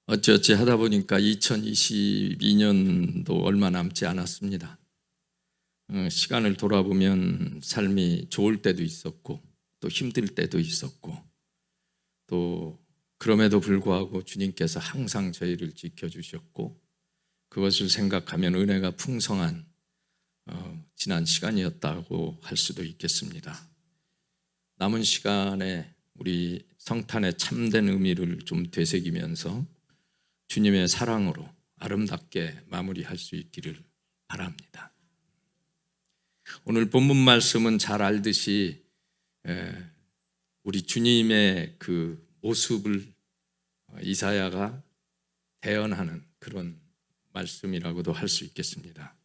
어찌어찌 하다 보니까 2022년도 얼마 남지 않았습니다. 시간을 돌아보면 삶이 좋을 때도 있었고 또 힘들 때도 있었고 또 그럼에도 불구하고 주님께서 항상 저희를 지켜주셨고 그것을 생각하면 은혜가 풍성한 지난 시간이었다고 할 수도 있겠습니다. 남은 시간에 우리 성탄의 참된 의미를 좀 되새기면서 주님의 사랑으로 아름답게 마무리할 수 있기를 바랍니다. 오늘 본문 말씀은 잘 알듯이 우리 주님의 그 모습을 이사야가 대언하는 그런 말씀이라고도 할 수 있겠습니다.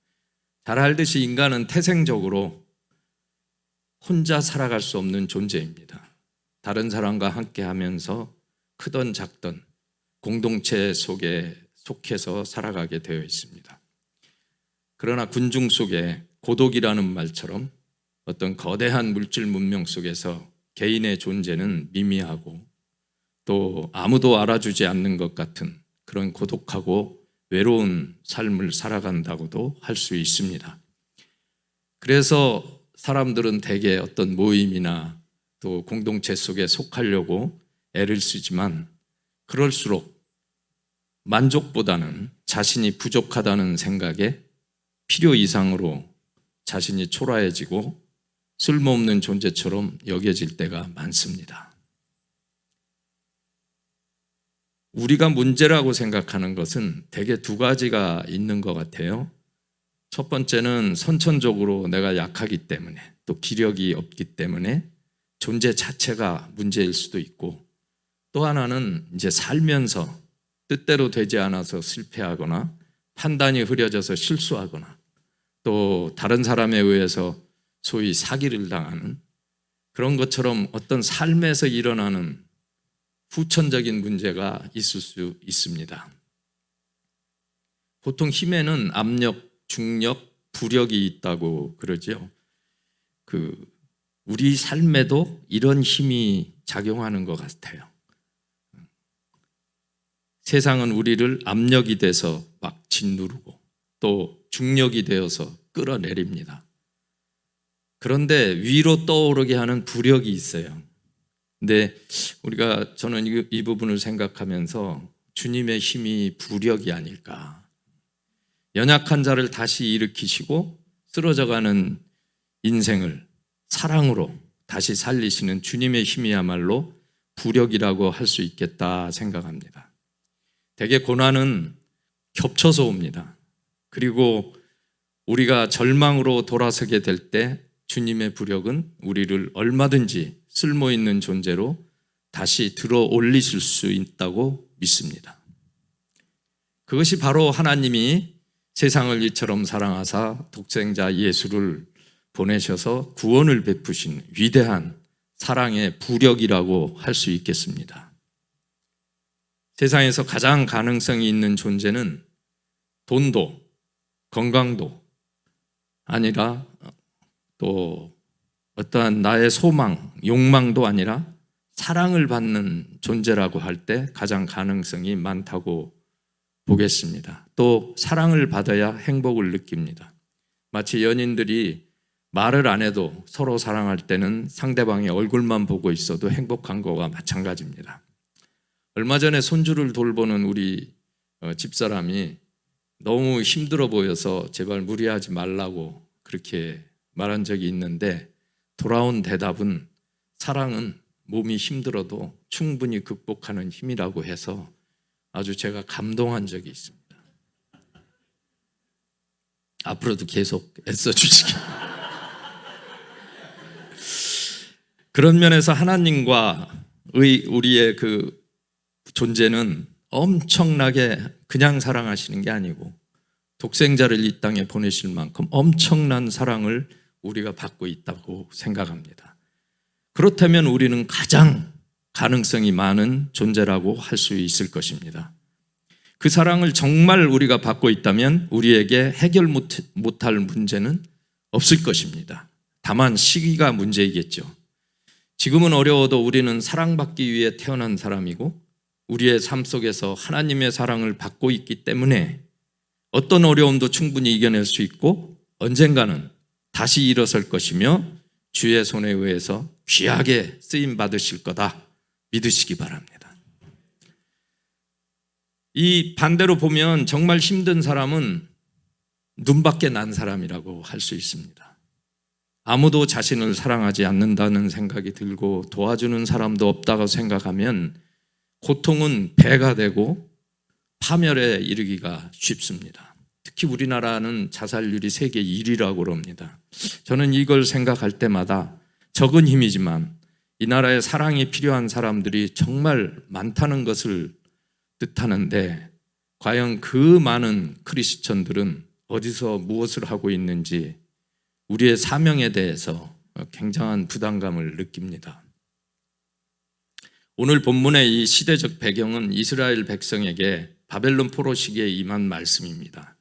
잘 알듯이 인간은 태생적으로 혼자 살아갈 수 없는 존재입니다. 다른 사람과 함께 하면서 크던 작던 공동체 속에 속해서 살아가게 되어 있습니다. 그러나 군중 속에 고독이라는 말처럼 어떤 거대한 물질 문명 속에서 개인의 존재는 미미하고 또 아무도 알아주지 않는 것 같은 그런 고독하고 외로운 삶을 살아간다고도 할 수 있습니다. 그래서 사람들은 대개 어떤 모임이나 또 공동체 속에 속하려고 애를 쓰지만 그럴수록 만족보다는 자신이 부족하다는 생각에 필요 이상으로 자신이 초라해지고 쓸모없는 존재처럼 여겨질 때가 많습니다. 우리가 문제라고 생각하는 것은 대개 두 가지가 있는 것 같아요. 첫 번째는 선천적으로 내가 약하기 때문에 또 기력이 없기 때문에 존재 자체가 문제일 수도 있고 또 하나는 이제 살면서 뜻대로 되지 않아서 실패하거나 판단이 흐려져서 실수하거나 또 다른 사람에 의해서 소위 사기를 당하는 그런 것처럼 어떤 삶에서 일어나는 후천적인 문제가 있을 수 있습니다. 보통 힘에는 압력, 중력, 부력이 있다고 그러죠. 우리 삶에도 이런 힘이 작용하는 것 같아요. 세상은 우리를 압력이 돼서 막 짓누르고 또 중력이 되어서 끌어내립니다. 그런데 위로 떠오르게 하는 부력이 있어요. 근데 저는 이 부분을 생각하면서 주님의 힘이 부력이 아닐까. 연약한 자를 다시 일으키시고 쓰러져가는 인생을 사랑으로 다시 살리시는 주님의 힘이야말로 부력이라고 할 수 있겠다 생각합니다. 대개 고난은 겹쳐서 옵니다. 그리고 우리가 절망으로 돌아서게 될 때 주님의 부력은 우리를 얼마든지 쓸모있는 존재로 다시 들어 올리실 수 있다고 믿습니다. 그것이 바로 하나님이 세상을 이처럼 사랑하사 독생자 예수를 보내셔서 구원을 베푸신 위대한 사랑의 부력이라고 할 수 있겠습니다. 세상에서 가장 가능성이 있는 존재는 돈도 건강도 아니라 또 어떠한 나의 소망, 욕망도 아니라 사랑을 받는 존재라고 할 때 가장 가능성이 많다고 보겠습니다. 또 사랑을 받아야 행복을 느낍니다. 마치 연인들이 말을 안 해도 서로 사랑할 때는 상대방의 얼굴만 보고 있어도 행복한 거와 마찬가지입니다. 얼마 전에 손주를 돌보는 우리 집사람이 너무 힘들어 보여서 제발 무리하지 말라고 그렇게 말한 적이 있는데 돌아온 대답은 사랑은 몸이 힘들어도 충분히 극복하는 힘이라고 해서 아주 제가 감동한 적이 있습니다. 앞으로도 계속 애써주시기 그런 면에서 하나님과 우리의 그 존재는 엄청나게 그냥 사랑하시는 게 아니고 독생자를 이 땅에 보내실 만큼 엄청난 사랑을 우리가 받고 있다고 생각합니다. 그렇다면 우리는 가장 가능성이 많은 존재라고 할 수 있을 것입니다. 그 사랑을 정말 우리가 받고 있다면 우리에게 해결 못할 문제는 없을 것입니다. 다만 시기가 문제이겠죠. 지금은 어려워도 우리는 사랑받기 위해 태어난 사람이고 우리의 삶 속에서 하나님의 사랑을 받고 있기 때문에 어떤 어려움도 충분히 이겨낼 수 있고 언젠가는 다시 일어설 것이며 주의 손에 의해서 귀하게 쓰임 받으실 거다 믿으시기 바랍니다. 이 반대로 보면 정말 힘든 사람은 눈밖에 난 사람이라고 할 수 있습니다. 아무도 자신을 사랑하지 않는다는 생각이 들고 도와주는 사람도 없다고 생각하면 고통은 배가 되고 파멸에 이르기가 쉽습니다. 특히 우리나라는 자살률이 세계 1위라고 그럽니다. 저는 이걸 생각할 때마다 적은 힘이지만 이 나라에 사랑이 필요한 사람들이 정말 많다는 것을 뜻하는데 과연 그 많은 크리스천들은 어디서 무엇을 하고 있는지 우리의 사명에 대해서 굉장한 부담감을 느낍니다. 오늘 본문의 이 시대적 배경은 이스라엘 백성에게 바벨론 포로 시기에 임한 말씀입니다.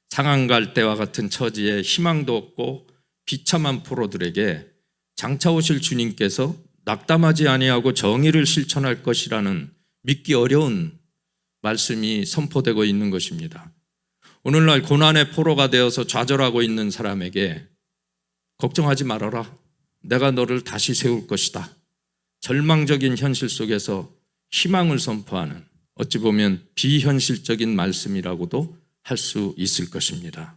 상한 갈대와 같은 처지에 희망도 없고 비참한 포로들에게 장차 오실 주님께서 낙담하지 아니하고 정의를 실천할 것이라는 믿기 어려운 말씀이 선포되고 있는 것입니다. 오늘날 고난의 포로가 되어서 좌절하고 있는 사람에게 걱정하지 말아라. 내가 너를 다시 세울 것이다. 절망적인 현실 속에서 희망을 선포하는 어찌 보면 비현실적인 말씀이라고도 할 수 있을 것입니다.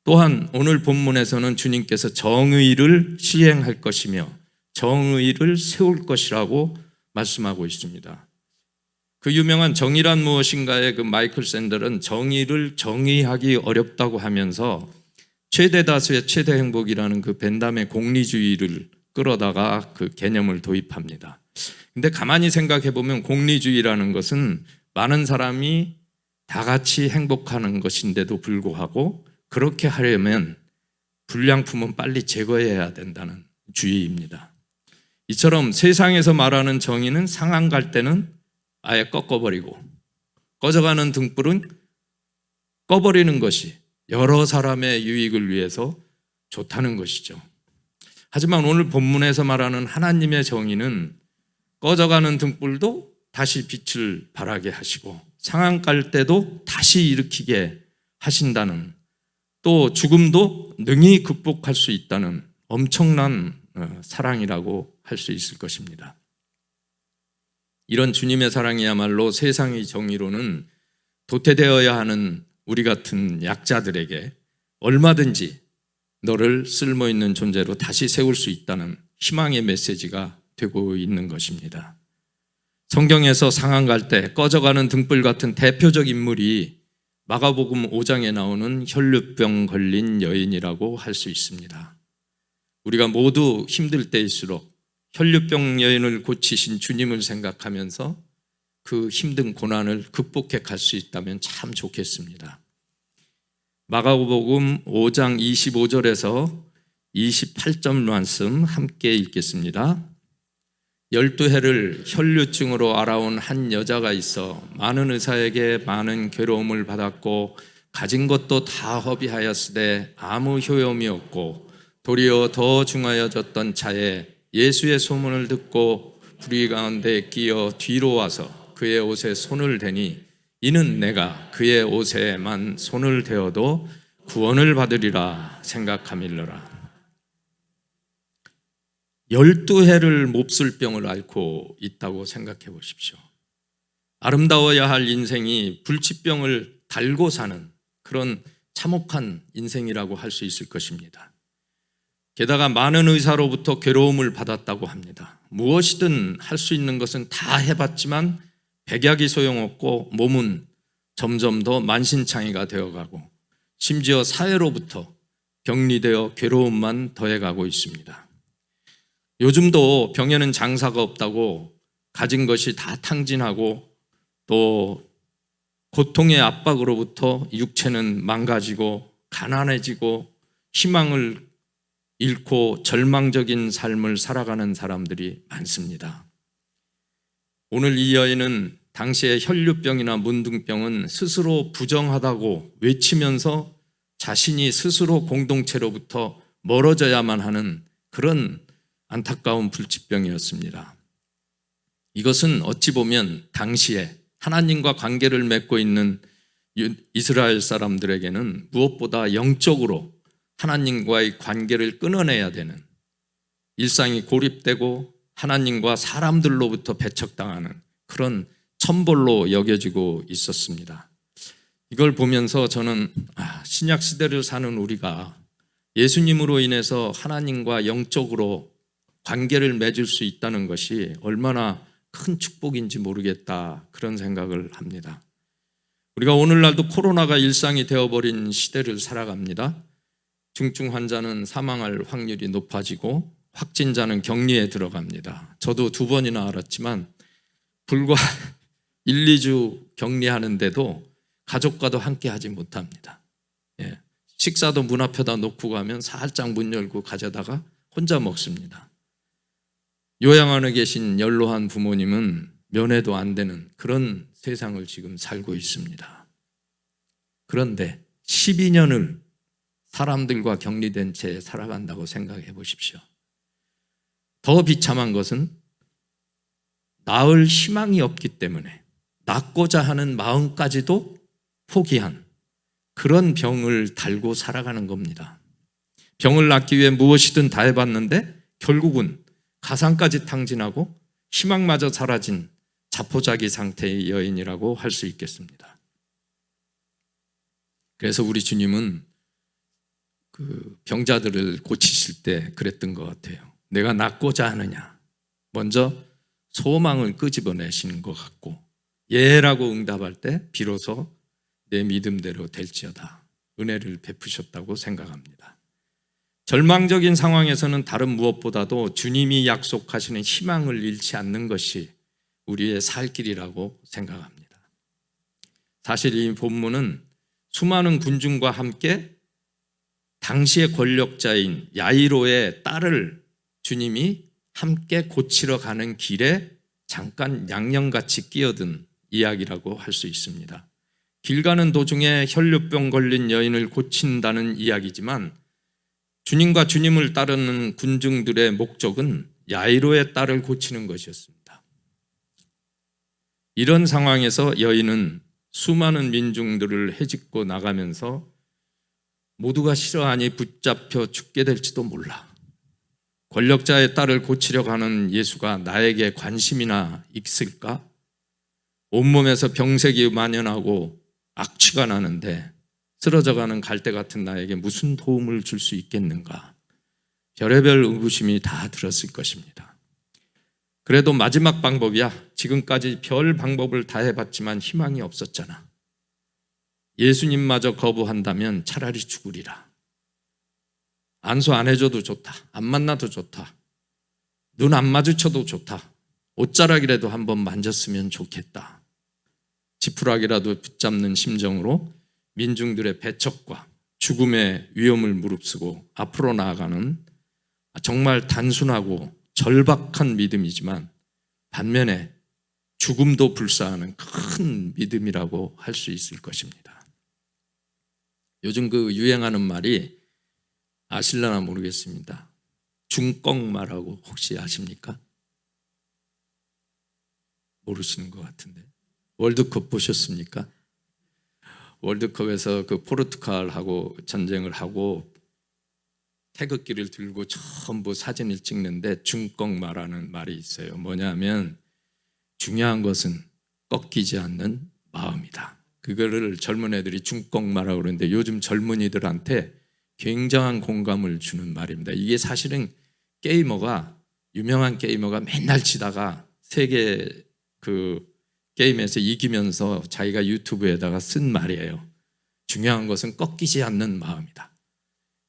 또한 오늘 본문에서는 주님께서 정의를 시행할 것이며 정의를 세울 것이라고 말씀하고 있습니다. 그 유명한 정의란 무엇인가의 그 마이클 샌델은 정의를 정의하기 어렵다고 하면서 최대 다수의 최대 행복이라는 그 벤담의 공리주의를 끌어다가 그 개념을 도입합니다. 근데 가만히 생각해 보면 공리주의라는 것은 많은 사람이 다 같이 행복하는 것인데도 불구하고 그렇게 하려면 불량품은 빨리 제거해야 된다는 주의입니다. 이처럼 세상에서 말하는 정의는 상한 갈대는 아예 꺾어버리고 꺼져가는 등불은 꺼버리는 것이 여러 사람의 유익을 위해서 좋다는 것이죠. 하지만 오늘 본문에서 말하는 하나님의 정의는 꺼져가는 등불도 다시 빛을 발하게 하시고 상한 갈대도 다시 일으키게 하신다는, 또 죽음도 능히 극복할 수 있다는 엄청난 사랑이라고 할 수 있을 것입니다. 이런 주님의 사랑이야말로 세상의 정의로는 도태되어야 하는 우리 같은 약자들에게 얼마든지 너를 쓸모있는 존재로 다시 세울 수 있다는 희망의 메시지가 되고 있는 것입니다. 성경에서 상한 갈대, 꺼져가는 등불 같은 대표적 인물이 마가복음 5장에 나오는 혈류병 걸린 여인이라고 할 수 있습니다. 우리가 모두 힘들 때일수록 혈류병 여인을 고치신 주님을 생각하면서 그 힘든 고난을 극복해 갈 수 있다면 참 좋겠습니다. 마가복음 5장 25절에서 28절 말씀 함께 읽겠습니다. 12해를 혈류증으로 앓아온 한 여자가 있어 많은 의사에게 많은 괴로움을 받았고 가진 것도 다 허비하였으되 아무 효용이 없고 도리어 더 중하여졌던 차에 예수의 소문을 듣고 불의 가운데 끼어 뒤로 와서 그의 옷에 손을 대니 이는 내가 그의 옷에만 손을 대어도 구원을 받으리라 생각함일러라. 12해를 몹쓸 병을 앓고 있다고 생각해 보십시오. 아름다워야 할 인생이 불치병을 달고 사는 그런 참혹한 인생이라고 할 수 있을 것입니다. 게다가 많은 의사로부터 괴로움을 받았다고 합니다. 무엇이든 할 수 있는 것은 다 해봤지만 백약이 소용없고 몸은 점점 더 만신창이가 되어가고 심지어 사회로부터 격리되어 괴로움만 더해가고 있습니다. 요즘도 병에는 장사가 없다고 가진 것이 다 탕진하고 또 고통의 압박으로부터 육체는 망가지고 가난해지고 희망을 잃고 절망적인 삶을 살아가는 사람들이 많습니다. 오늘 이 여인은 당시의 혈류병이나 문둥병은 스스로 부정하다고 외치면서 자신이 스스로 공동체로부터 멀어져야만 하는 그런 안타까운 불치병이었습니다. 이것은 어찌 보면 당시에 하나님과 관계를 맺고 있는 이스라엘 사람들에게는 무엇보다 영적으로 하나님과의 관계를 끊어내야 되는, 일상이 고립되고 하나님과 사람들로부터 배척당하는 그런 천벌로 여겨지고 있었습니다. 이걸 보면서 저는 신약 시대를 사는 우리가 예수님으로 인해서 하나님과 영적으로 관계를 맺을 수 있다는 것이 얼마나 큰 축복인지 모르겠다, 그런 생각을 합니다. 우리가 오늘날도 코로나가 일상이 되어버린 시대를 살아갑니다. 중증 환자는 사망할 확률이 높아지고 확진자는 격리에 들어갑니다. 저도 2번이나 알았지만 불과 1, 2주 격리하는데도 가족과도 함께 하지 못합니다. 식사도 문 앞에다 놓고 가면 살짝 문 열고 가져다가 혼자 먹습니다. 요양 안에 계신 연로한 부모님은 면회도 안 되는 그런 세상을 지금 살고 있습니다. 그런데 12년을 사람들과 격리된 채 살아간다고 생각해 보십시오. 더 비참한 것은 나을 희망이 없기 때문에 낫고자 하는 마음까지도 포기한 그런 병을 달고 살아가는 겁니다. 병을 낫기 위해 무엇이든 다 해봤는데 결국은 가상까지 탕진하고 희망마저 사라진 자포자기 상태의 여인이라고 할 수 있겠습니다. 그래서 우리 주님은 그 병자들을 고치실 때 그랬던 것 같아요. 내가 낫고자 하느냐, 먼저 소망을 끄집어내시는 것 같고, 예라고 응답할 때 비로소 내 믿음대로 될지어다 은혜를 베푸셨다고 생각합니다. 절망적인 상황에서는 다른 무엇보다도 주님이 약속하시는 희망을 잃지 않는 것이 우리의 살 길이라고 생각합니다. 사실 이 본문은 수많은 군중과 함께 당시의 권력자인 야이로의 딸을 주님이 함께 고치러 가는 길에 잠깐 양념같이 끼어든 이야기라고 할 수 있습니다. 길 가는 도중에 혈류병 걸린 여인을 고친다는 이야기지만 주님과 주님을 따르는 군중들의 목적은 야이로의 딸을 고치는 것이었습니다. 이런 상황에서 여인은 수많은 민중들을 헤집고 나가면서 모두가 싫어하니 붙잡혀 죽게 될지도 몰라, 권력자의 딸을 고치려 가는 예수가 나에게 관심이나 있을까? 온몸에서 병색이 만연하고 악취가 나는데 쓰러져가는 갈대 같은 나에게 무슨 도움을 줄 수 있겠는가? 별의별 의구심이 다 들었을 것입니다. 그래도 마지막 방법이야. 지금까지 별 방법을 다 해봤지만 희망이 없었잖아. 예수님마저 거부한다면 차라리 죽으리라. 안수 안 해줘도 좋다. 안 만나도 좋다. 눈 안 마주쳐도 좋다. 옷자락이라도 한번 만졌으면 좋겠다. 지푸라기라도 붙잡는 심정으로 민중들의 배척과 죽음의 위험을 무릅쓰고 앞으로 나아가는 정말 단순하고 절박한 믿음이지만 반면에 죽음도 불사하는 큰 믿음이라고 할 수 있을 것입니다. 요즘 그 유행하는 말이 아실려나 모르겠습니다. 중꺽말하고 혹시 아십니까? 모르시는 것 같은데. 월드컵 보셨습니까? 월드컵에서 그 포르투갈하고 전쟁을 하고 태극기를 들고 전부 사진을 찍는데 중꺽말하는 말이 있어요. 뭐냐면 중요한 것은 꺾이지 않는 마음이다. 그거를 젊은 애들이 중꺽말하고 그러는데 요즘 젊은이들한테 굉장한 공감을 주는 말입니다. 이게 사실은 유명한 게이머가 맨날 치다가 세계 그 게임에서 이기면서 자기가 유튜브에다가 쓴 말이에요. 중요한 것은 꺾이지 않는 마음이다.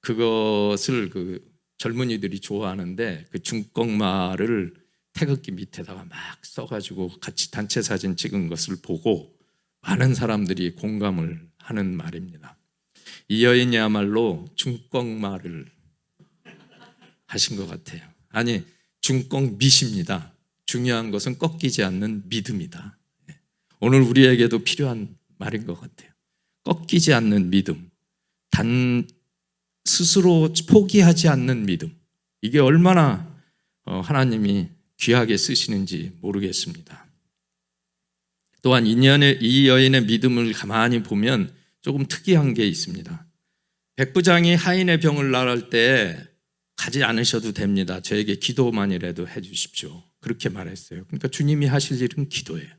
그것을 그 젊은이들이 좋아하는데 그 중꺽말을 태극기 밑에다가 막 써가지고 같이 단체 사진 찍은 것을 보고 많은 사람들이 공감을 하는 말입니다. 이 여인이야말로 중꺽말을 하신 것 같아요. 아니, 중꺽밋입니다. 중요한 것은 꺾이지 않는 믿음이다. 오늘 우리에게도 필요한 말인 것 같아요. 꺾이지 않는 믿음, 스스로 포기하지 않는 믿음. 이게 얼마나 하나님이 귀하게 쓰시는지 모르겠습니다. 또한 이 여인의 믿음을 가만히 보면 조금 특이한 게 있습니다. 백부장이 하인의 병을 나을 때 가지 않으셔도 됩니다. 저에게 기도만이라도 해 주십시오. 그렇게 말했어요. 그러니까 주님이 하실 일은 기도예요.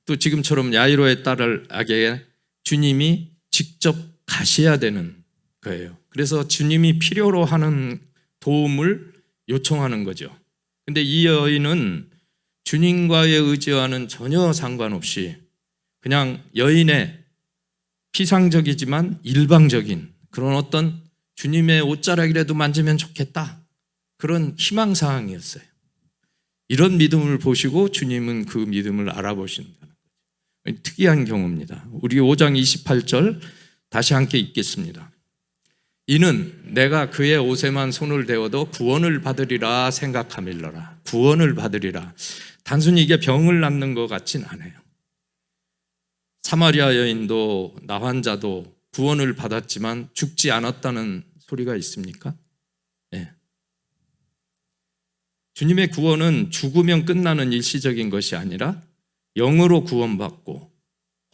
또 지금처럼 야이로의 딸에게 주님이 직접 가셔야 되는 거예요. 그래서 주님이 필요로 하는 도움을 요청하는 거죠. 근데 이 여인은 주님과의 의지와는 전혀 상관없이 그냥 여인의 피상적이지만 일방적인 그런 어떤 주님의 옷자락이라도 만지면 좋겠다, 그런 희망사항이었어요. 이런 믿음을 보시고 주님은 그 믿음을 알아보신다는 거죠. 특이한 경우입니다. 우리 5장 28절 다시 함께 읽겠습니다. 이는 내가 그의 옷에만 손을 대어도 구원을 받으리라 생각함일러라. 구원을 받으리라. 단순히 이게 병을 낫는 것 같진 않아요. 사마리아 여인도 나환자도 구원을 받았지만 죽지 않았다는 소리가 있습니까? 네. 주님의 구원은 죽으면 끝나는 일시적인 것이 아니라 영으로 구원받고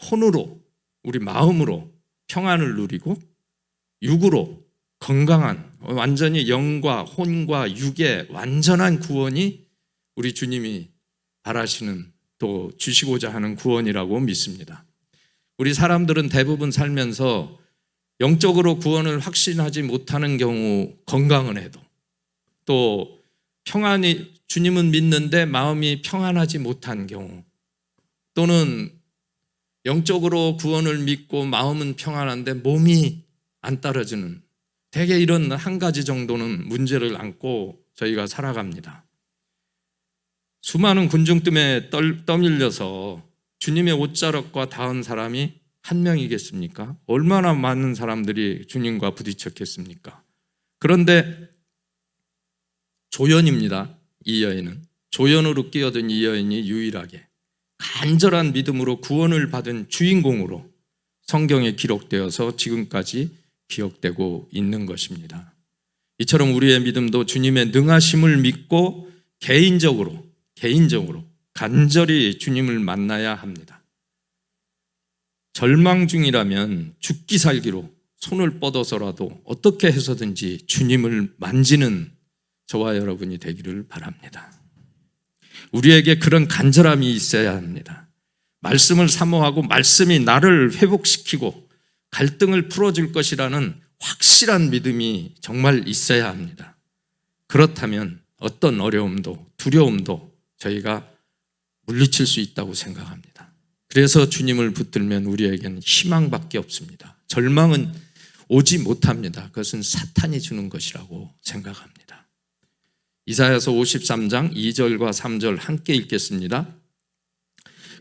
혼으로, 우리 마음으로 평안을 누리고 육으로 건강한, 완전히 영과 혼과 육의 완전한 구원이 우리 주님이 바라시는, 또 주시고자 하는 구원이라고 믿습니다. 우리 사람들은 대부분 살면서 영적으로 구원을 확신하지 못하는 경우, 건강은 해도 또 평안이, 주님은 믿는데 마음이 평안하지 못한 경우, 또는 영적으로 구원을 믿고 마음은 평안한데 몸이 안 따라주는, 대개 이런 한 가지 정도는 문제를 안고 저희가 살아갑니다. 수많은 군중뜸에 떠밀려서 주님의 옷자락과 닿은 사람이 한 명이겠습니까? 얼마나 많은 사람들이 주님과 부딪혔겠습니까? 그런데 조연입니다. 이 여인은 조연으로 끼어든 이 여인이 유일하게 간절한 믿음으로 구원을 받은 주인공으로 성경에 기록되어서 지금까지 기억되고 있는 것입니다. 이처럼 우리의 믿음도 주님의 능하심을 믿고 개인적으로 간절히 주님을 만나야 합니다. 절망 중이라면 죽기 살기로 손을 뻗어서라도 어떻게 해서든지 주님을 만지는 저와 여러분이 되기를 바랍니다. 우리에게 그런 간절함이 있어야 합니다. 말씀을 사모하고 말씀이 나를 회복시키고 갈등을 풀어줄 것이라는 확실한 믿음이 정말 있어야 합니다. 그렇다면 어떤 어려움도 두려움도 저희가 물리칠 수 있다고 생각합니다. 그래서 주님을 붙들면 우리에게는 희망밖에 없습니다. 절망은 오지 못합니다. 그것은 사탄이 주는 것이라고 생각합니다. 이사야서 53장 2절과 3절 함께 읽겠습니다.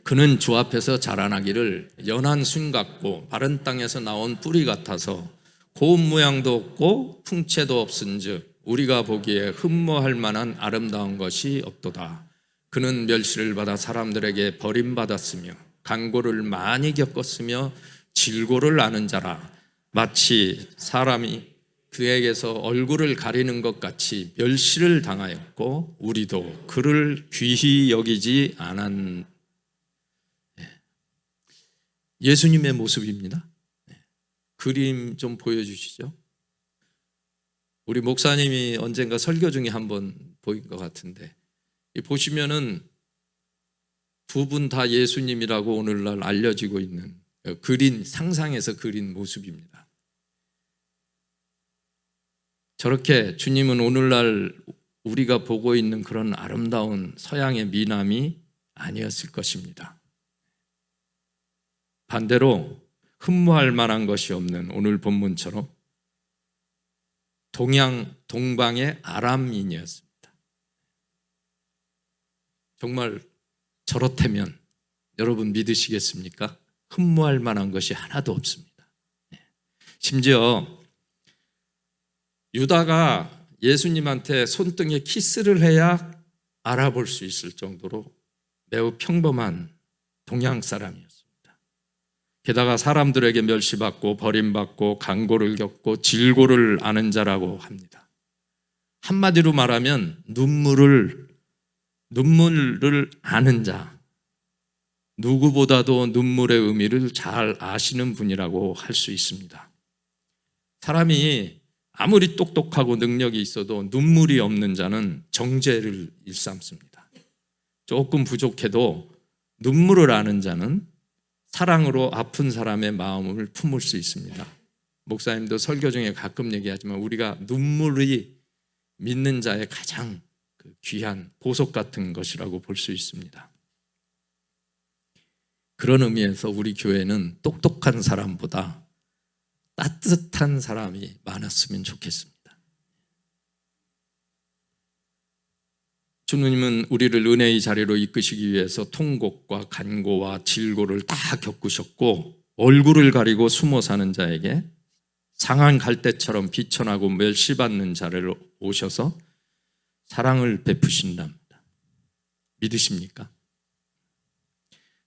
그는 주 앞에서 자라나기를 연한 순 같고 바른 땅에서 나온 뿌리 같아서 고운 모양도 없고 풍채도 없은즉 우리가 보기에 흠모할 만한 아름다운 것이 없도다. 그는 멸시를 받아 사람들에게 버림받았으며 간고를 많이 겪었으며 질고를 아는 자라. 마치 사람이 그에게서 얼굴을 가리는 것 같이 멸시를 당하였고 우리도 그를 귀히 여기지 않았. 예수님의 모습입니다. 그림 좀 보여주시죠. 우리 목사님이 언젠가 설교 중에 한번 보인 것 같은데, 보시면은 두 분 다 예수님이라고 오늘날 알려지고 있는 그린, 상상에서 그린 모습입니다. 저렇게 주님은 오늘날 우리가 보고 있는 그런 아름다운 서양의 미남이 아니었을 것입니다. 반대로 흠모할 만한 것이 없는 오늘 본문처럼 동방의 아람인이었습니다. 정말 저렇다면 여러분 믿으시겠습니까? 흠모할 만한 것이 하나도 없습니다. 심지어 유다가 예수님한테 손등에 키스를 해야 알아볼 수 있을 정도로 매우 평범한 동양 사람이었습니다. 게다가 사람들에게 멸시받고 버림받고 간고를 겪고 질고를 아는 자라고 합니다. 한마디로 말하면 눈물을 눈물을 아는 자, 누구보다도 눈물의 의미를 잘 아시는 분이라고 할 수 있습니다. 사람이 아무리 똑똑하고 능력이 있어도 눈물이 없는 자는 정죄를 일삼습니다. 조금 부족해도 눈물을 아는 자는 사랑으로 아픈 사람의 마음을 품을 수 있습니다. 목사님도 설교 중에 가끔 얘기하지만 우리가 눈물이 믿는 자의 가장 귀한 보석 같은 것이라고 볼 수 있습니다. 그런 의미에서 우리 교회는 똑똑한 사람보다 따뜻한 사람이 많았으면 좋겠습니다. 주님은 우리를 은혜의 자리로 이끄시기 위해서 통곡과 간고와 질고를 다 겪으셨고, 얼굴을 가리고 숨어 사는 자에게 상한 갈대처럼 비천하고 멸시받는 자를 오셔서 사랑을 베푸신답니다. 믿으십니까?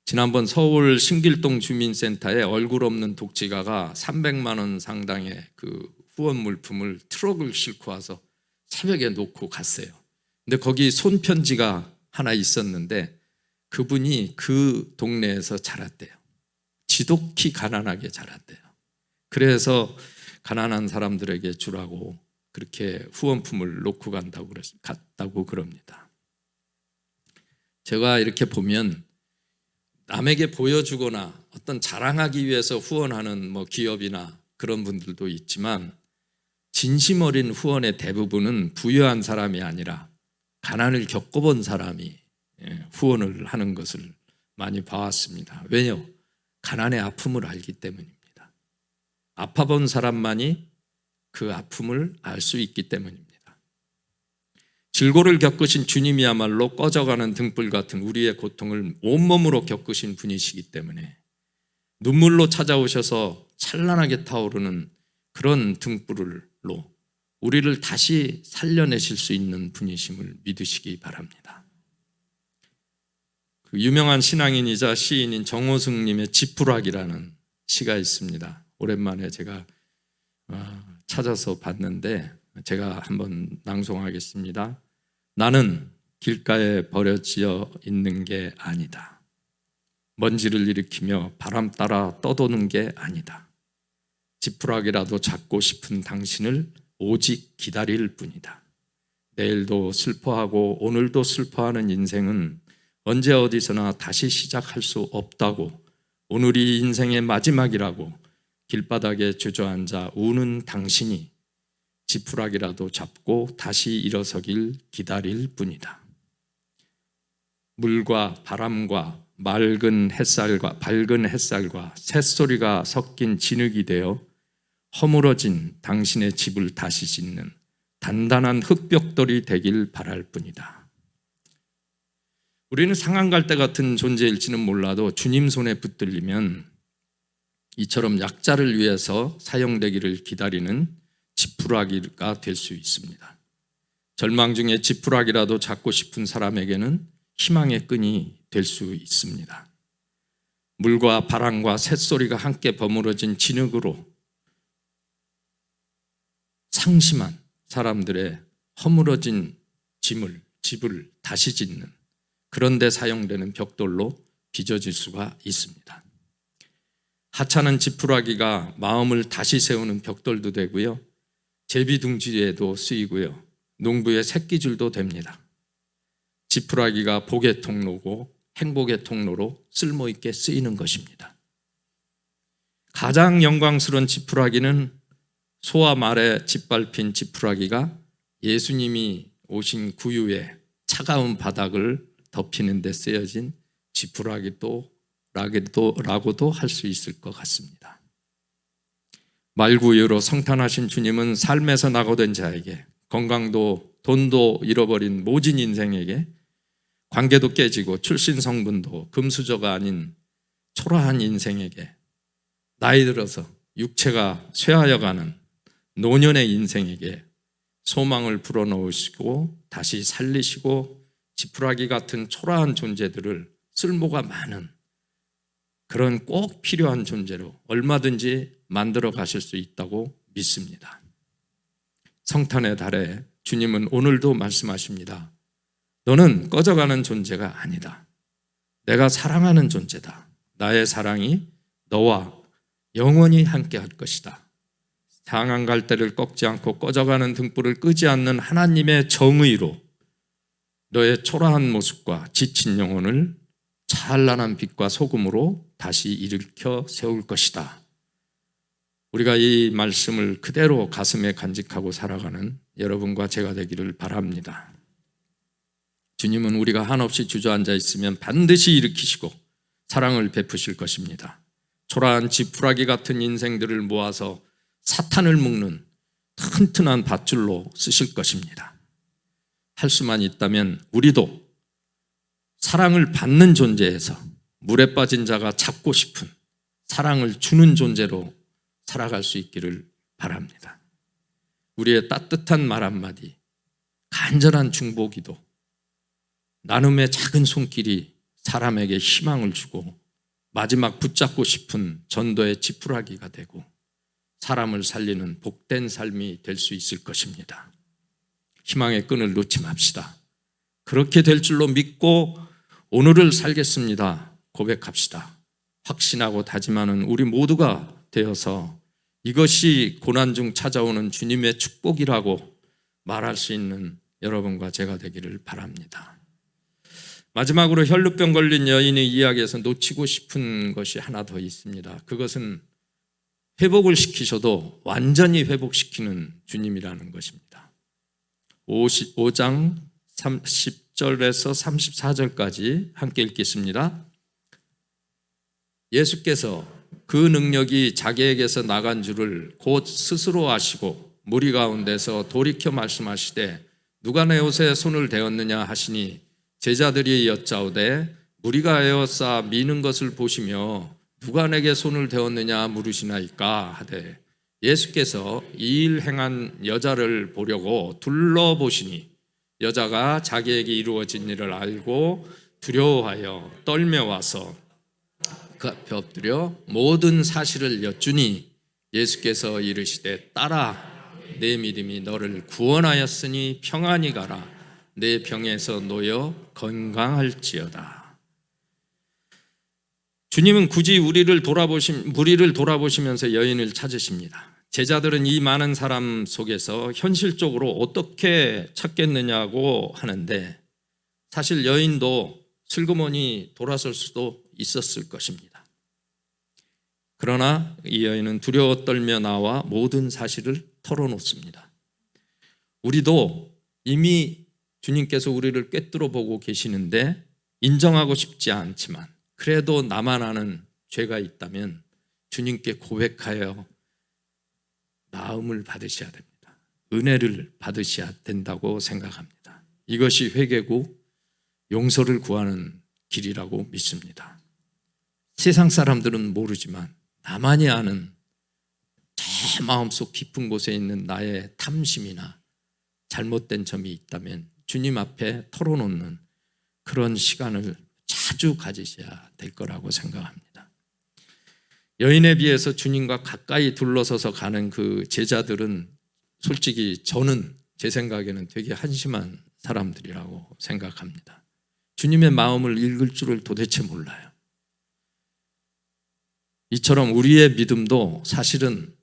지난번 서울 신길동 주민센터에 얼굴 없는 독지가가 300만 원 상당의 그 후원 물품을 트럭을 싣고 와서 새벽에 놓고 갔어요. 근데 거기 손편지가 하나 있었는데 그분이 그 동네에서 자랐대요. 지독히 가난하게 자랐대요. 그래서 가난한 사람들에게 주라고 그렇게 후원품을 놓고 갔다고 그럽니다. 제가 이렇게 보면 남에게 보여주거나 어떤 자랑하기 위해서 후원하는 기업이나 그런 분들도 있지만, 진심 어린 후원의 대부분은 부유한 사람이 아니라 가난을 겪어본 사람이 후원을 하는 것을 많이 봐왔습니다. 왜요? 가난의 아픔을 알기 때문입니다. 아파본 사람만이 그 아픔을 알 수 있기 때문입니다. 질고를 겪으신 주님이야말로 꺼져가는 등불 같은 우리의 고통을 온몸으로 겪으신 분이시기 때문에 눈물로 찾아오셔서 찬란하게 타오르는 그런 등불로 우리를 다시 살려내실 수 있는 분이심을 믿으시기 바랍니다. 그 유명한 신앙인이자 시인인 정호승님의 지푸라기라는 시가 있습니다. 오랜만에 제가 찾아서 봤는데 제가 한번 낭송하겠습니다. 나는 길가에 버려지어 있는 게 아니다. 먼지를 일으키며 바람 따라 떠도는 게 아니다. 지푸라기라도 잡고 싶은 당신을 오직 기다릴 뿐이다. 내일도 슬퍼하고 오늘도 슬퍼하는 인생은 언제 어디서나 다시 시작할 수 없다고, 오늘이 인생의 마지막이라고 길바닥에 주저앉아 우는 당신이 지푸라기라도 잡고 다시 일어서길 기다릴 뿐이다. 물과 바람과 밝은 햇살과 새소리가 섞인 진흙이 되어 허물어진 당신의 집을 다시 짓는 단단한 흙벽돌이 되길 바랄 뿐이다. 우리는 상한갈대 같은 존재일지는 몰라도 주님 손에 붙들리면 이처럼 약자를 위해서 사용되기를 기다리는 지푸라기가 될 수 있습니다. 절망 중에 지푸라기라도 잡고 싶은 사람에게는 희망의 끈이 될 수 있습니다. 물과 바람과 새소리가 함께 버무러진 진흙으로 상심한 사람들의 허물어진 집을 다시 짓는 그런 데 사용되는 벽돌로 빚어질 수가 있습니다. 하찮은 지푸라기가 마음을 다시 세우는 벽돌도 되고요, 제비둥지에도 쓰이고요, 농부의 새끼줄도 됩니다. 지푸라기가 복의 통로고 행복의 통로로 쓸모있게 쓰이는 것입니다. 가장 영광스러운 지푸라기는 소와 말에 짓밟힌 지푸라기가 예수님이 오신 구유의 차가운 바닥을 덮이는 데 쓰여진 지푸라기라고도 할 수 있을 것 같습니다. 말구유로 성탄하신 주님은 삶에서 낙오된 자에게, 건강도 돈도 잃어버린 모진 인생에게, 관계도 깨지고 출신 성분도 금수저가 아닌 초라한 인생에게, 나이 들어서 육체가 쇠하여가는 노년의 인생에게 소망을 불어넣으시고 다시 살리시고 지푸라기 같은 초라한 존재들을 쓸모가 많은 그런 꼭 필요한 존재로 얼마든지 만들어 가실 수 있다고 믿습니다. 성탄의 달에 주님은 오늘도 말씀하십니다. 너는 꺼져가는 존재가 아니다. 내가 사랑하는 존재다. 나의 사랑이 너와 영원히 함께 할 것이다. 상한 갈대를 꺾지 않고 꺼져가는 등불을 끄지 않는 하나님의 정의로 너의 초라한 모습과 지친 영혼을 찬란한 빛과 소금으로 다시 일으켜 세울 것이다. 우리가 이 말씀을 그대로 가슴에 간직하고 살아가는 여러분과 제가 되기를 바랍니다. 주님은 우리가 한없이 주저앉아 있으면 반드시 일으키시고 사랑을 베푸실 것입니다. 초라한 지푸라기 같은 인생들을 모아서 사탄을 묶는 튼튼한 밧줄로 쓰실 것입니다. 할 수만 있다면 우리도 사랑을 받는 존재에서 물에 빠진 자가 잡고 싶은 사랑을 주는 존재로 살아갈 수 있기를 바랍니다. 우리의 따뜻한 말 한마디, 간절한 중보기도, 나눔의 작은 손길이 사람에게 희망을 주고 마지막 붙잡고 싶은 전도의 지푸라기가 되고 사람을 살리는 복된 삶이 될 수 있을 것입니다. 희망의 끈을 놓지 맙시다. 그렇게 될 줄로 믿고 오늘을 살겠습니다. 고백합시다. 확신하고 다짐하는 우리 모두가 되어서 이것이 고난 중 찾아오는 주님의 축복이라고 말할 수 있는 여러분과 제가 되기를 바랍니다. 마지막으로 혈루병 걸린 여인의 이야기에서 놓치고 싶은 것이 하나 더 있습니다. 그것은 회복을 시키셔도 완전히 회복시키는 주님이라는 것입니다. 5장 30절에서 34절까지 함께 읽겠습니다. 예수께서 그 능력이 자기에게서 나간 줄을 곧 스스로 아시고 무리 가운데서 돌이켜 말씀하시되 누가 내 옷에 손을 대었느냐 하시니 제자들이 여짜오되 무리가 에워싸 미는 것을 보시며 누가 내게 손을 대었느냐 물으시나이까 하되 예수께서 이 일 행한 여자를 보려고 둘러보시니 여자가 자기에게 이루어진 일을 알고 두려워하여 떨며 와서 그 앞에 엎드려 모든 사실을 여쭈니 예수께서 이르시되 딸아 내 믿음이 너를 구원하였으니 평안히 가라 내 병에서 놓여 건강할지어다. 주님은 굳이 무리를 돌아보시면서 여인을 찾으십니다. 제자들은 이 많은 사람 속에서 현실적으로 어떻게 찾겠느냐고 하는데 사실 여인도 슬그머니 돌아설 수도 있었을 것입니다. 그러나 이 여인은 두려워 떨며 나와 모든 사실을 털어놓습니다. 우리도 이미 주님께서 우리를 꿰뚫어 보고 계시는데 인정하고 싶지 않지만 그래도 나만 아는 죄가 있다면 주님께 고백하여 나음을 받으셔야 됩니다. 은혜를 받으셔야 된다고 생각합니다. 이것이 회개고 용서를 구하는 길이라고 믿습니다. 세상 사람들은 모르지만 나만이 아는 제 마음속 깊은 곳에 있는 나의 탐심이나 잘못된 점이 있다면 주님 앞에 털어놓는 그런 시간을 자주 가지셔야 될 거라고 생각합니다. 여인에 비해서 주님과 가까이 둘러서서 가는 그 제자들은 솔직히 저는 제 생각에는 되게 한심한 사람들이라고 생각합니다. 주님의 마음을 읽을 줄을 도대체 몰라요. 이처럼 우리의 믿음도 사실은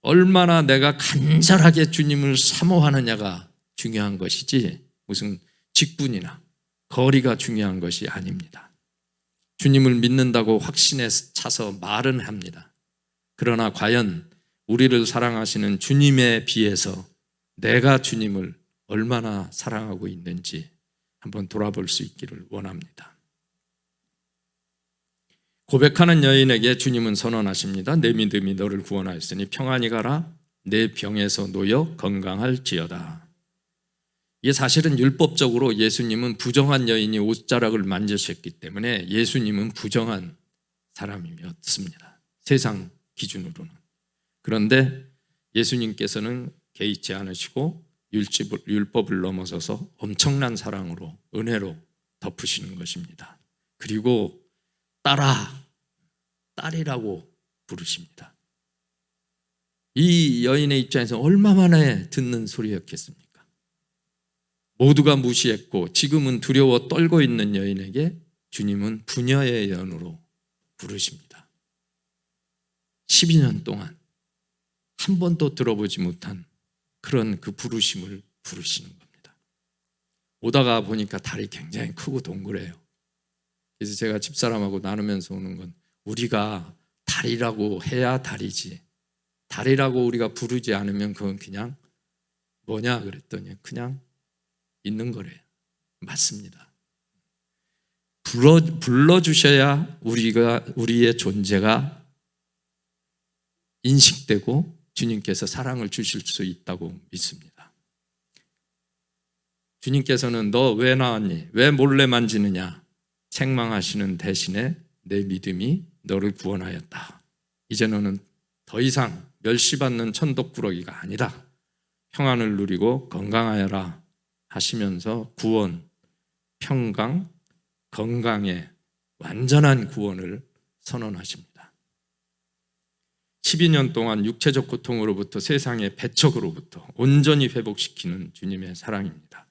얼마나 내가 간절하게 주님을 사모하느냐가 중요한 것이지 무슨 직분이나 거리가 중요한 것이 아닙니다. 주님을 믿는다고 확신에 차서 말은 합니다. 그러나 과연 우리를 사랑하시는 주님에 비해서 내가 주님을 얼마나 사랑하고 있는지 한번 돌아볼 수 있기를 원합니다. 고백하는 여인에게 주님은 선언하십니다. 내 믿음이 너를 구원하였으니 평안히 가라. 내 병에서 놓여 건강할지어다. 이게 사실은 율법적으로 예수님은 부정한 여인이 옷자락을 만지셨기 때문에 예수님은 부정한 사람이었습니다. 세상 기준으로는. 그런데 예수님께서는 개의치 않으시고 율법을 넘어서서 엄청난 사랑으로 은혜로 덮으시는 것입니다. 그리고 딸이라고 부르십니다. 이 여인의 입장에서 얼마만에 듣는 소리였겠습니까? 모두가 무시했고 지금은 두려워 떨고 있는 여인에게 주님은 부녀의 연으로 부르십니다. 12년 동안 한 번도 들어보지 못한 그런 그 부르심을 부르시는 겁니다. 오다가 보니까 달이 굉장히 크고 동그래요. 그래서 제가 집사람하고 나누면서 오는 건 우리가 달이라고 해야 달이지, 달이라고 우리가 부르지 않으면 그건 그냥 뭐냐 그랬더니 그냥 있는 거래요. 맞습니다. 불러주셔야 우리의 존재가 인식되고 주님께서 사랑을 주실 수 있다고 믿습니다. 주님께서는 너 왜 나왔니? 왜 몰래 만지느냐? 책망하시는 대신에 내 믿음이 너를 구원하였다. 이제 너는 더 이상 멸시받는 천독꾸러기가 아니다. 평안을 누리고 건강하여라 하시면서 구원, 평강, 건강의 완전한 구원을 선언하십니다. 12년 동안 육체적 고통으로부터 세상의 배척으로부터 온전히 회복시키는 주님의 사랑입니다.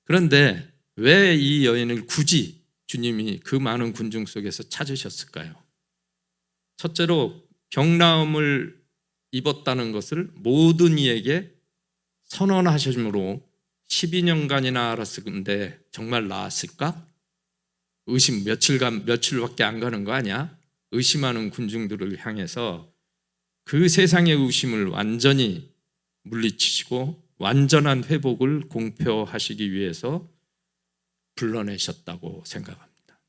그런데 왜 이 여인을 굳이 주님이 그 많은 군중 속에서 찾으셨을까요? 첫째로 병나음을 입었다는 것을 모든 이에게 선언하심으로 12년간이나 알았는데 정말 나았을까? 의심 며칠밖에 안 가는 거 아니야? 의심하는 군중들을 향해서 그 세상의 의심을 완전히 물리치시고 완전한 회복을 공표하시기 위해서 불러내셨다고 생각합니다.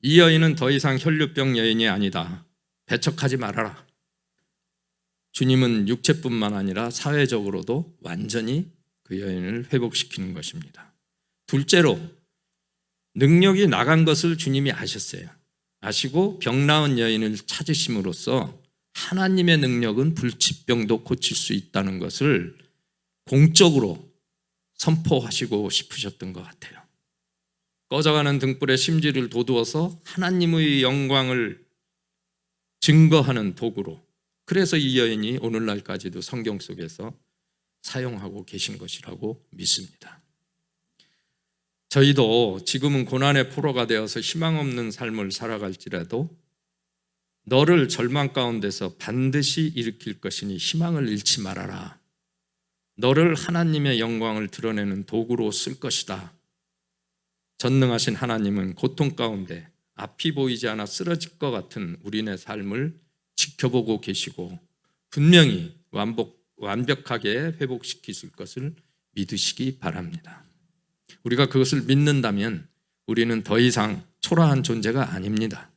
이 여인은 더 이상 혈류병 여인이 아니다. 배척하지 말아라. 주님은 육체뿐만 아니라 사회적으로도 완전히 그 여인을 회복시키는 것입니다. 둘째로 능력이 나간 것을 주님이 아셨어요. 아시고 병 나은 여인을 찾으심으로써 하나님의 능력은 불치병도 고칠 수 있다는 것을 공적으로 선포하시고 싶으셨던 것 같아요. 꺼져가는 등불에 심지를 돋우어서 하나님의 영광을 증거하는 도구로, 그래서 이 여인이 오늘날까지도 성경 속에서 사용하고 계신 것이라고 믿습니다. 저희도 지금은 고난의 포로가 되어서 희망 없는 삶을 살아갈지라도 너를 절망 가운데서 반드시 일으킬 것이니 희망을 잃지 말아라. 너를 하나님의 영광을 드러내는 도구로 쓸 것이다. 전능하신 하나님은 고통 가운데 앞이 보이지 않아 쓰러질 것 같은 우리네 삶을 지켜보고 계시고 분명히 완벽하게 회복시키실 것을 믿으시기 바랍니다. 우리가 그것을 믿는다면 우리는 더 이상 초라한 존재가 아닙니다.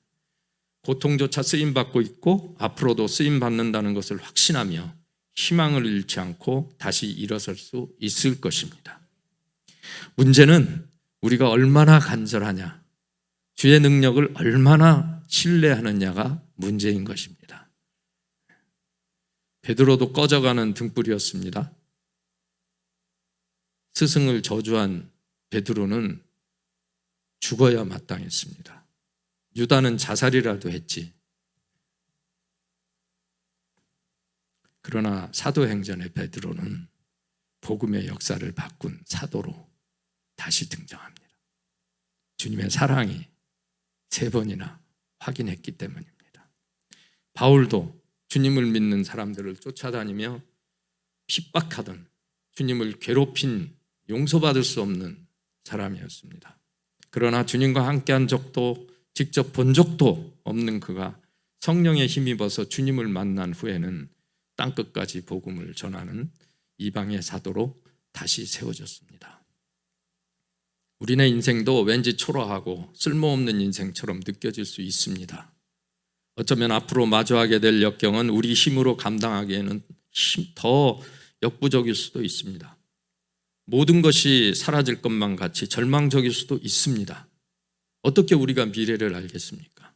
고통조차 쓰임받고 있고 앞으로도 쓰임받는다는 것을 확신하며 희망을 잃지 않고 다시 일어설 수 있을 것입니다. 문제는 우리가 얼마나 간절하냐, 주의 능력을 얼마나 신뢰하느냐가 문제인 것입니다. 베드로도 꺼져가는 등불이었습니다. 스승을 저주한 베드로는 죽어야 마땅했습니다. 유다는 자살이라도 했지. 그러나 사도행전의 베드로는 복음의 역사를 바꾼 사도로 다시 등장합니다. 주님의 사랑이 3번이나 확인했기 때문입니다. 바울도 주님을 믿는 사람들을 쫓아다니며 핍박하던, 주님을 괴롭힌 용서받을 수 없는 사람이었습니다. 그러나 주님과 함께한 적도 직접 본 적도 없는 그가 성령에 힘입어서 주님을 만난 후에는 땅끝까지 복음을 전하는 이방의 사도로 다시 세워졌습니다. 우리네 인생도 왠지 초라하고 쓸모없는 인생처럼 느껴질 수 있습니다. 어쩌면 앞으로 마주하게 될 역경은 우리 힘으로 감당하기에는 더 역부족일 수도 있습니다. 모든 것이 사라질 것만 같이 절망적일 수도 있습니다. 어떻게 우리가 미래를 알겠습니까?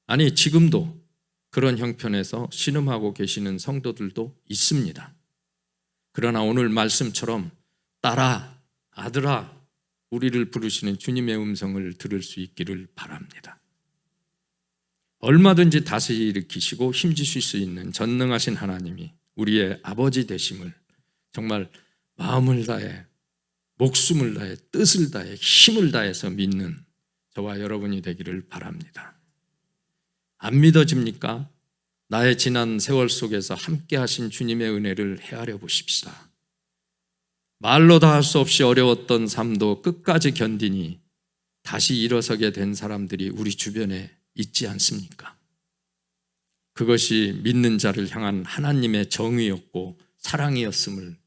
아니, 지금도 그런 형편에서 신음하고 계시는 성도들도 있습니다. 그러나 오늘 말씀처럼 딸아, 아들아, 우리를 부르시는 주님의 음성을 들을 수 있기를 바랍니다. 얼마든지 다시 일으키시고 힘주실 수 있는 전능하신 하나님이 우리의 아버지 되심을 정말 마음을 다해, 목숨을 다해, 뜻을 다해, 힘을 다해서 믿는 저와 여러분이 되기를 바랍니다. 안 믿어집니까? 나의 지난 세월 속에서 함께 하신 주님의 은혜를 헤아려 보십시다. 말로 다 할 수 없이 어려웠던 삶도 끝까지 견디니 다시 일어서게 된 사람들이 우리 주변에 있지 않습니까? 그것이 믿는 자를 향한 하나님의 정의였고 사랑이었음을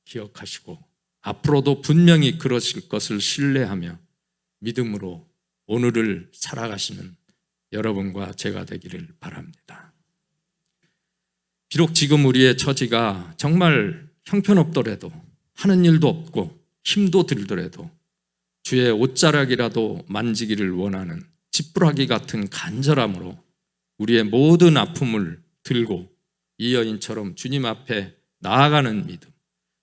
기억하시고 앞으로도 분명히 그러실 것을 신뢰하며 믿음으로 오늘을 살아가시는 여러분과 제가 되기를 바랍니다. 비록 지금 우리의 처지가 정말 형편없더라도, 하는 일도 없고 힘도 들더라도 주의 옷자락이라도 만지기를 원하는 지푸라기 같은 간절함으로 우리의 모든 아픔을 들고 이 여인처럼 주님 앞에 나아가는 믿음,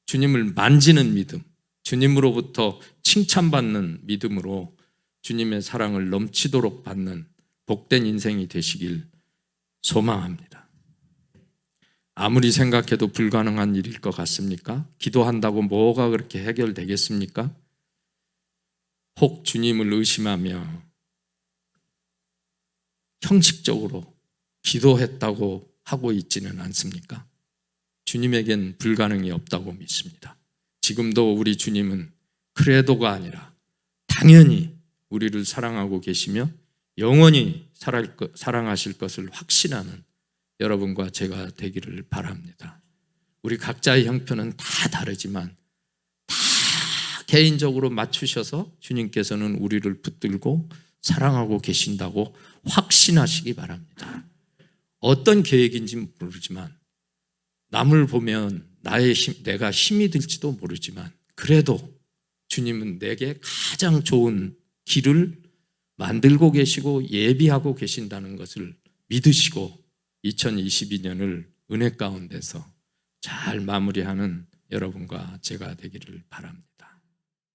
주님을 만지는 믿음, 주님으로부터 칭찬받는 믿음으로 주님의 사랑을 넘치도록 받는 복된 인생이 되시길 소망합니다. 아무리 생각해도 불가능한 일일 것 같습니까? 기도한다고 뭐가 그렇게 해결되겠습니까? 혹 주님을 의심하며 형식적으로 기도했다고 하고 있지는 않습니까? 주님에겐 불가능이 없다고 믿습니다. 지금도 우리 주님은 그래도가 아니라 당연히 우리를 사랑하고 계시며 영원히 사랑하실 것을 확신하는 여러분과 제가 되기를 바랍니다. 우리 각자의 형편은 다 다르지만 다 개인적으로 맞추셔서 주님께서는 우리를 붙들고 사랑하고 계신다고 확신하시기 바랍니다. 어떤 계획인지 모르지만 남을 보면 내가 힘이 들지도 모르지만 그래도 주님은 내게 가장 좋은 길을 만들고 계시고 예비하고 계신다는 것을 믿으시고 2022년을 은혜 가운데서 잘 마무리하는 여러분과 제가 되기를 바랍니다.